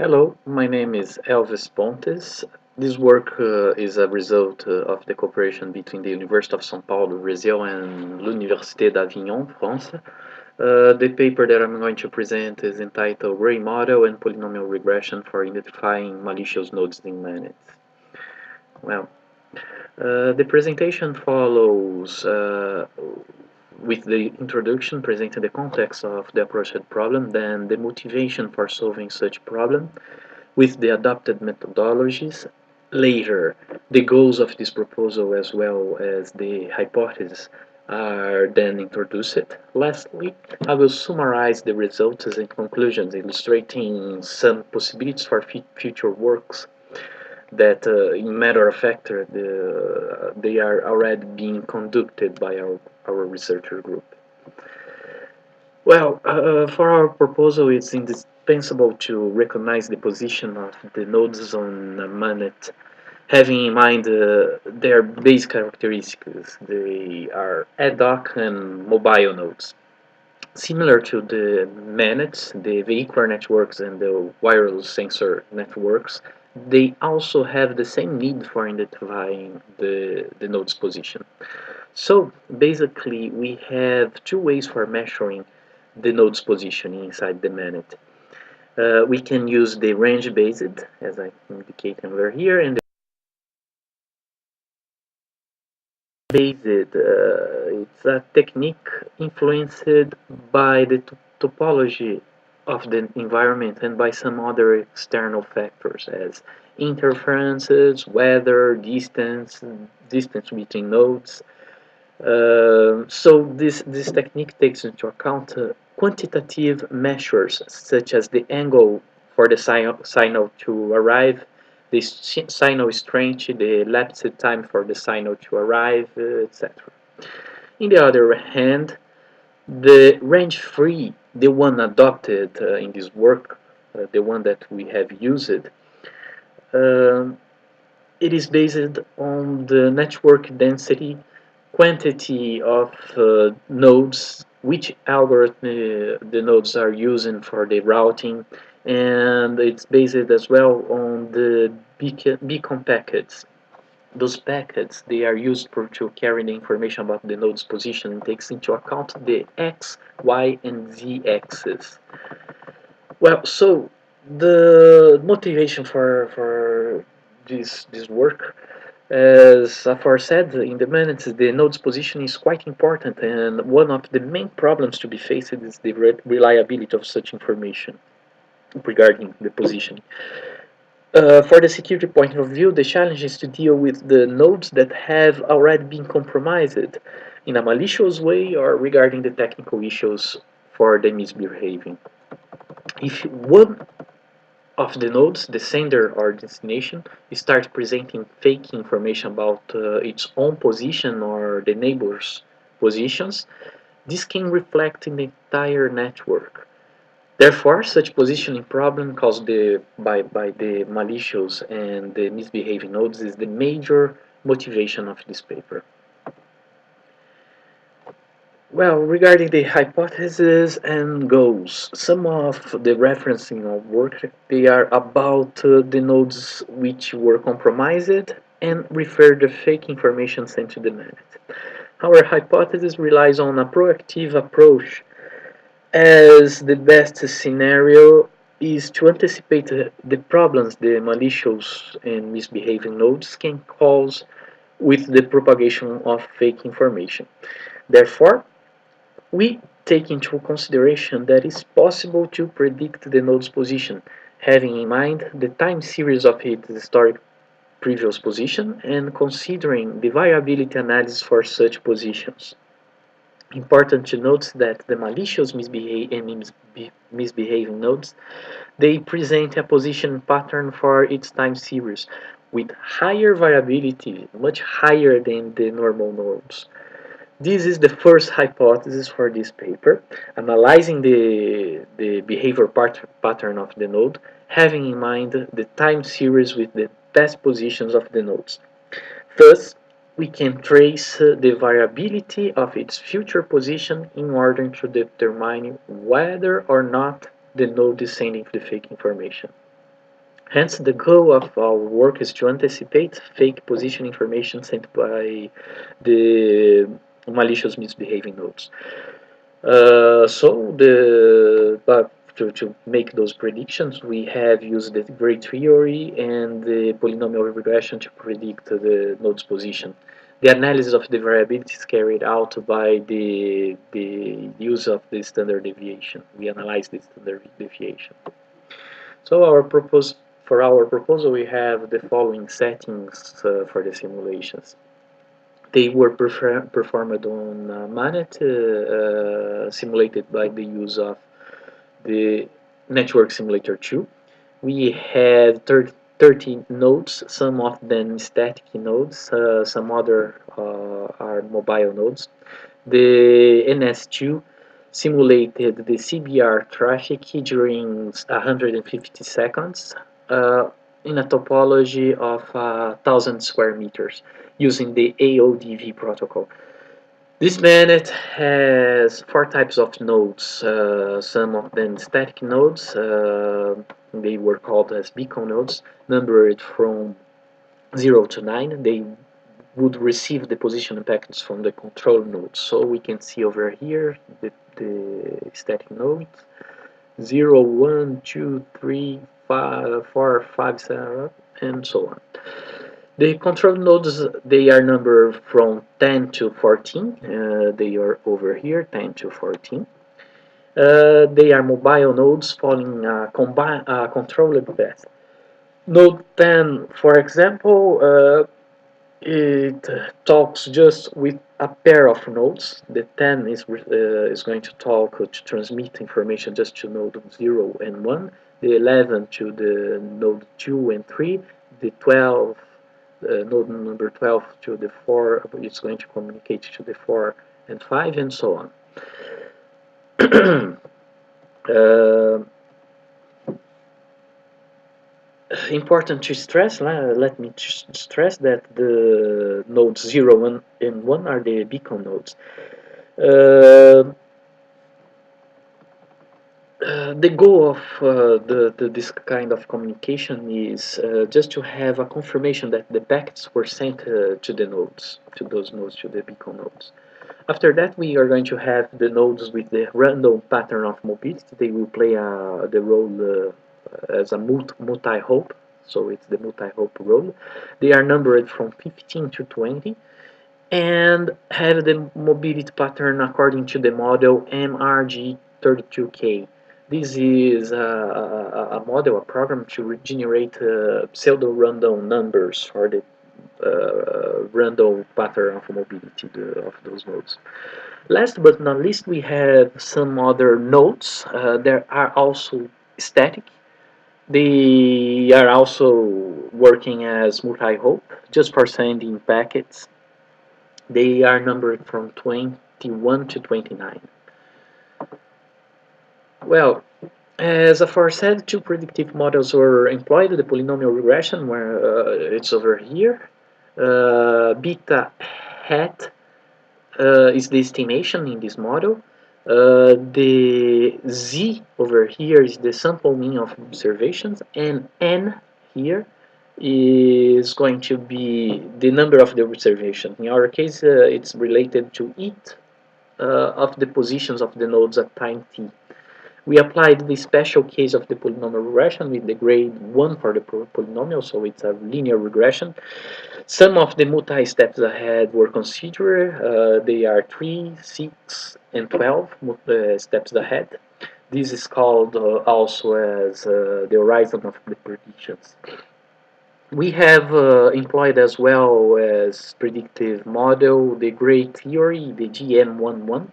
Hello, my name is Elvis Pontes. This work is a result of the cooperation between the University of São Paulo, Brazil, and l'Université d'Avignon, France. The paper that I'm going to present is entitled Gray Model and Polynomial Regression for Identifying Malicious Nodes in Manets. Well, the presentation follows with the introduction presenting the context of the approached problem, then the motivation for solving such problem, with the adopted methodologies. Later, the goals of this proposal as well as the hypothesis are then introduced. Lastly, I will summarize the results and conclusions, illustrating some possibilities for future works that, in matter of fact, they are already being conducted by our researcher group. Well, for our proposal, it's indispensable to recognize the position of the nodes on a manet, having in mind their base characteristics. They are ad hoc and mobile nodes. Similar to the manets, the vehicular networks, and the wireless sensor networks, they also have the same need for identifying the node's position. So basically, we have two ways for measuring the node's position inside the manet. We can use the range-based, as I indicate over here, and the based, it's a technique influenced by the topology of the environment and by some other external factors as interferences, weather, distance between nodes. So this technique takes into account quantitative measures such as the angle for the signal to arrive, the signal strength, the elapsed time for the signal to arrive, etc. In the other hand, the range-free, the one adopted in this work, the one that we have used, um, it is based on the network density, quantity of nodes, which algorithm the nodes are using for the routing, and it's based as well on the beacon packets. Those packets, they are used to carry the information about the node's position and takes into account the x, y, and z axis. Well, so the motivation for this work, as aforesaid, in the minutes, the node's position is quite important, and one of the main problems to be faced is the reliability of such information regarding the position. For the security point of view, the challenge is to deal with the nodes that have already been compromised in a malicious way or regarding the technical issues for the misbehaving. If one of the nodes, the sender or destination, starts presenting fake information about its own position or the neighbor's positions, this can reflect in the entire network. Therefore, such positioning problem caused by the malicious and the misbehaving nodes is the major motivation of this paper. Well, regarding the hypotheses and goals, some of the referencing of work, they are about the nodes which were compromised and refer the fake information sent to the net. Our hypothesis relies on a proactive approach, as the best scenario is to anticipate the problems the malicious and misbehaving nodes can cause with the propagation of fake information. Therefore, we take into consideration that it's possible to predict the node's position, having in mind the time series of its historic previous position and considering the variability analysis for such positions. Important to note that the malicious misbehaving nodes, they present a position pattern for its time series with higher variability, much higher than the normal nodes. This is the first hypothesis for this paper, analyzing the behavior pattern of the node, having in mind the time series with the past positions of the nodes. Thus, we can trace the variability of its future position in order to determine whether or not the node is sending the fake information. Hence, the goal of our work is to anticipate fake position information sent by the malicious misbehaving nodes. To make those predictions, we have used the gray theory and the polynomial regression to predict the node's position. The analysis of the variability is carried out by the use of the standard deviation. We analyze the standard deviation. So for our proposal, we have the following settings for the simulations. They were performed on Manet, simulated by the use of the Network Simulator 2. We have 30 nodes, some of them static nodes, some other are mobile nodes. The NS2 simulated the CBR traffic during 150 seconds in a topology of 1,000 square meters using the AODV protocol. This Manet has four types of nodes, some of them static nodes, they were called as beacon nodes, numbered from 0 to 9. They would receive the position packets from the control nodes. So we can see over here the static nodes 0, 1, 2, 3, 5, 4, 5, 7, and so on. The control nodes, they are numbered from 10 to 14. They are over here, 10 to 14. They are mobile nodes following a controlled path. Node 10, for example, it talks just with a pair of nodes. The 10 is going to talk to transmit information just to node 0 and 1. The 11 to the node 2 and 3. The 12, node number 12 to the 4, it's going to communicate to the 4 and 5, and so on. Important to stress, let me stress that the nodes 0 and 1 are the beacon nodes. The goal of this kind of communication is just to have a confirmation that the packets were sent to the nodes, to the beacon nodes. After that, we are going to have the nodes with the random pattern of mobility. They will play the role as a multi-hop, so it's the multi-hop role. They are numbered from 15 to 20 and have the mobility pattern according to the model MRG32K. This is a model, a program to generate pseudo-random numbers for the random pattern of mobility of those nodes. Last but not least, we have some other nodes. There are also static. They are also working as multi-hop, just for sending packets. They are numbered from 21 to 29. Well, as aforesaid, two predictive models were employed. The polynomial regression, where it's over here. Beta hat is the estimation in this model. The Z over here is the sample mean of observations, and N here is going to be the number of the observation. In our case, it's related to each of the positions of the nodes at time t. We applied the special case of the polynomial regression with the grade 1 for the polynomial, so it's a linear regression. Some of the multi-steps ahead were considered. They are 3, 6, and 12 steps ahead. This is called also as the horizon of the predictions. We have employed as well as predictive model the gray theory, the GM11.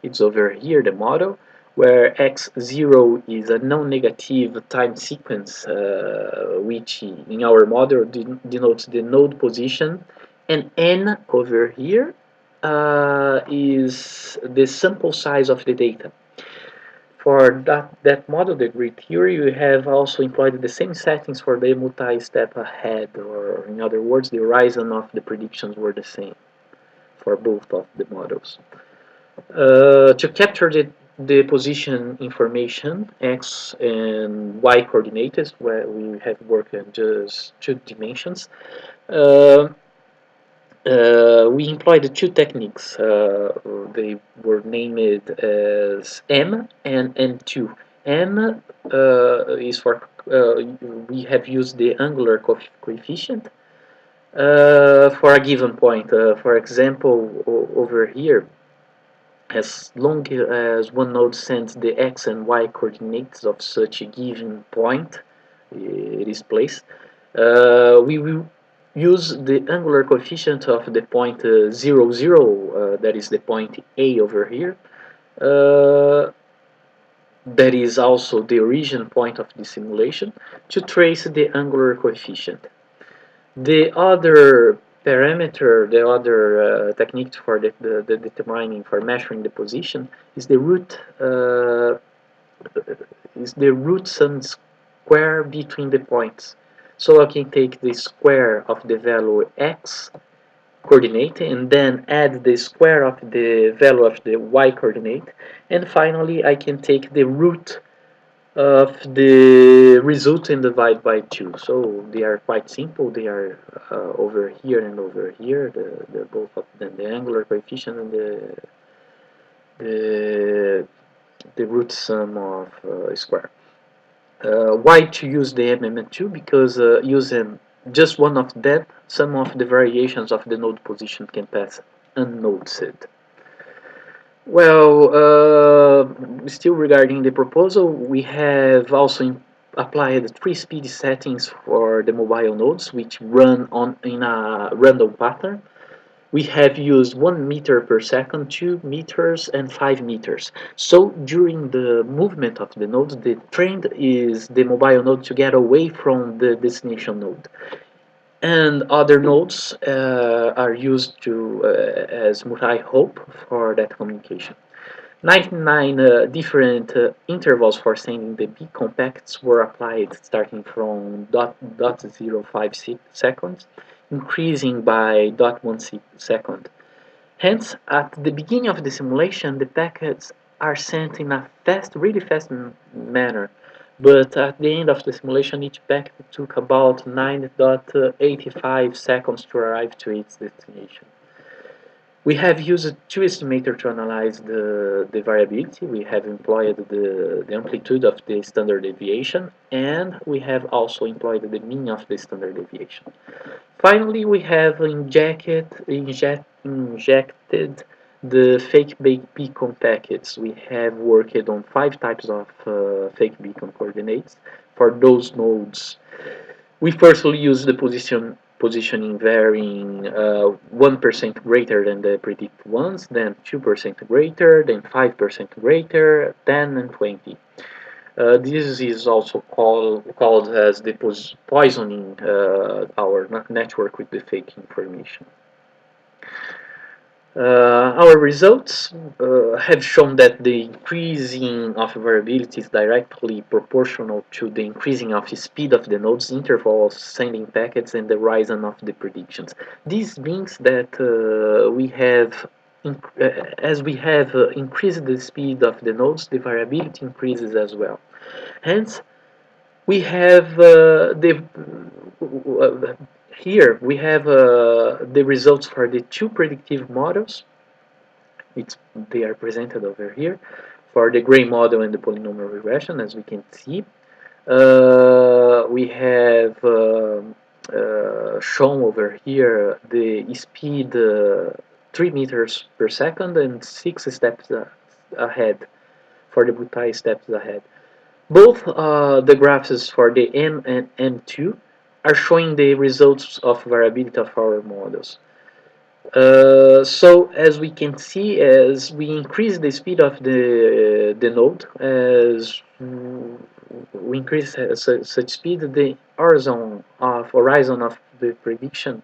It's over here, the model, where x0 is a non-negative time sequence, which in our model denotes the node position, and n over here is the sample size of the data. For that model, the grid theory, we have also employed the same settings for the multi-step ahead, or in other words, the horizon of the predictions were the same for both of the models. To capture the position information, x and y coordinates, where we have worked in just 2 dimensions. Uh, we employed two techniques. They were named as M and N2. M is for, we have used the angular coefficient for a given point. For example, over here, as long as one node sends the x and y coordinates of such a given point, it is placed, we will use the angular coefficient of the point 0, 0, that is the point A over here. That is also the origin point of the simulation, to trace the angular coefficient. The other parameter, the other technique for the determining, for measuring the position, is the root sum square between the points. So I can take the square of the value x coordinate and then add the square of the value of the y coordinate, and finally I can take the root of the result and divide by 2. So they are quite simple. They are over here and over here, the both of them, the angular coefficient and the, the root sum of square. Why to use the MM2? Because using just one of them, some of the variations of the node position can pass unnoticed. Well, still regarding the proposal, we have also applied 3 speed settings for the mobile nodes, which run in a random pattern. We have used 1 meter per second, 2 meters, and 5 meters. So during the movement of the node, the trend is the mobile node to get away from the destination node. And other nodes are used as multi-hop for that communication. 99 different intervals for sending the beacon packets were applied, starting from 0.05 seconds, increasing by 0.1 second. Hence, at the beginning of the simulation, the packets are sent in a really fast manner, but at the end of the simulation, each packet took about 9.85 seconds to arrive to its destination. We have used 2 estimators to analyze the variability. We have employed the amplitude of the standard deviation, and we have also employed the mean of the standard deviation. Finally, we have injected the fake beacon packets. We have worked on 5 types of fake beacon coordinates for those nodes. We firstly use the positioning varying 1% greater than the predicted ones, then 2% greater, then 5% greater, 10 and 20. This is also called as the poisoning our network with the fake information. Our results have shown that the increasing of variability is directly proportional to the increasing of the speed of the nodes interval of sending packets and the rise of the predictions. This means that as we have increased the speed of the nodes, the variability increases as well. Hence, we have here we have the results for the 2 predictive models. They are presented over here for the gray model and the polynomial regression, as we can see. We have shown over here the speed 3 meters per second and 6 steps ahead for the Butai steps ahead. Both the graphs for the M and M2 are showing the results of variability of our models. So as we can see, as we increase the speed of the node, as we increase such speed, the horizon of the prediction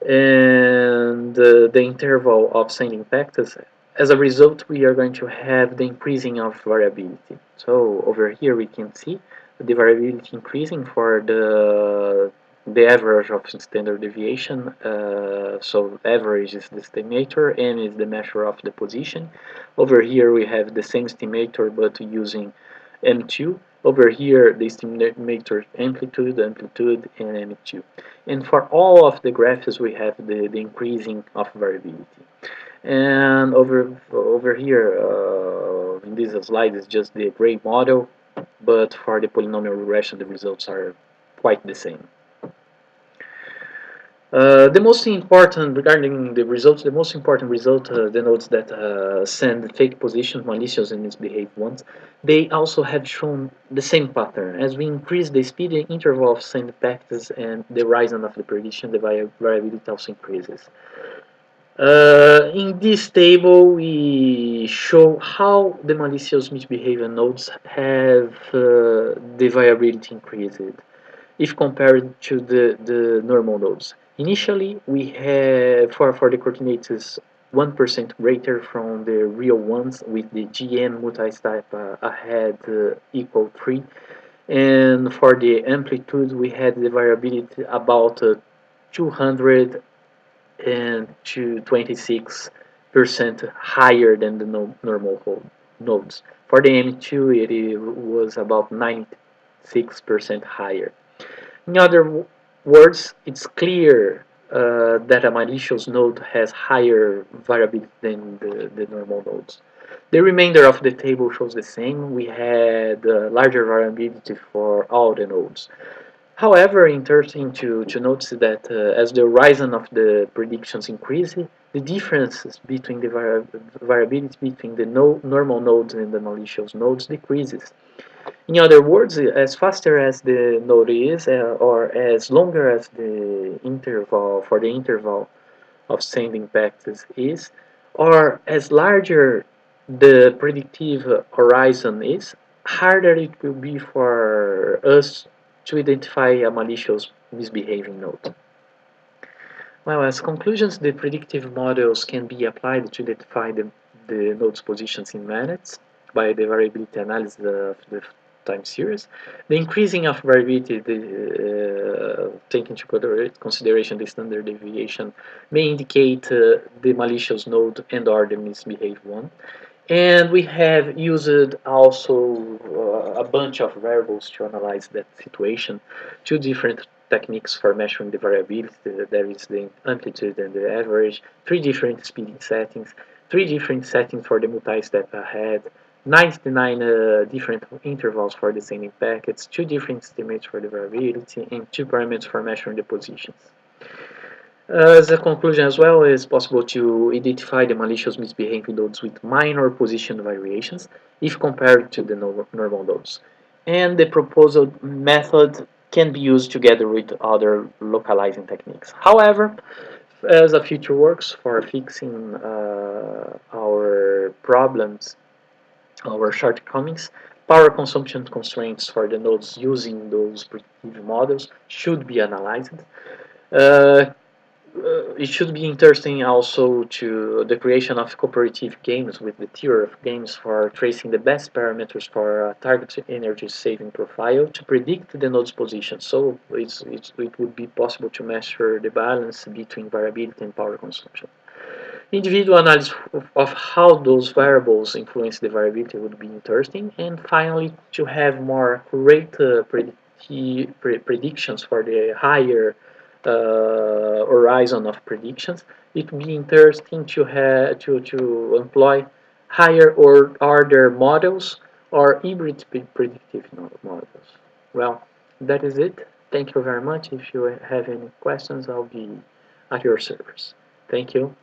and the interval of sending packets, as a result, we are going to have the increasing of variability. So over here we can see the variability increasing for the the average of standard deviation. So average is the estimator, n is the measure of the position. Over here we have the same estimator but using m2. Over here the estimator amplitude, and m2. And for all of the graphs we have the increasing of variability. And over here in this slide is just the gray model, but for the polynomial regression the results are quite the same. The most important regarding the results, the most important result denotes that send fake positions, malicious and misbehaved ones. They also have shown the same pattern. As we increase the speed and interval of send packets and the horizon of the prediction, the variability also increases. In this table, we show how the malicious misbehavior nodes have the variability increased if compared to the normal nodes. Initially, we have for the coordinates 1% greater from the real ones with the GM multi-step ahead equal 3. And for the amplitude, we had the variability about 200 and to 26% higher than the normal nodes. For the M2, it was about 96% higher. In other words, it's clear that a malicious node has higher variability than the normal nodes. The remainder of the table shows the same. We had larger variability for all the nodes. However, interesting to notice that as the horizon of the predictions increases, the differences between the variability between the normal nodes and the malicious nodes decreases. In other words, as faster as the node is, or as longer as the interval for the interval of sending packets is, or as larger the predictive horizon is, harder it will be for us to identify a malicious misbehaving node. Well, as conclusions, the predictive models can be applied to identify the node's positions in minutes by the variability analysis of the time series. The increasing of variability, taking into consideration the standard deviation, may indicate the malicious node and or the misbehaved one. And we have used also a bunch of variables to analyze that situation. Two different techniques for measuring the variability. There is the amplitude and the average. Three different speeding settings. Three different settings for the multi-step ahead. 99 different intervals for the sending packets. Two different estimates for the variability. And two parameters for measuring the positions. As a conclusion as well, it is possible to identify the malicious misbehaving nodes with minor position variations if compared to the normal nodes. And the proposed method can be used together with other localizing techniques. However, as a future works for fixing our problems, our shortcomings, power consumption constraints for the nodes using those predictive models should be analyzed. Uh, it should be interesting also to the creation of cooperative games with the tier of games for tracing the best parameters for a target energy saving profile to predict the node's position. So it would be possible to measure the balance between variability and power consumption. Individual analysis of how those variables influence the variability would be interesting. And finally, to have more accurate predictions for the higher horizon of predictions, it would be interesting to have to employ higher or order models or hybrid predictive models. Well, that is it. Thank you very much. If you have any questions, I'll be at your service. Thank you.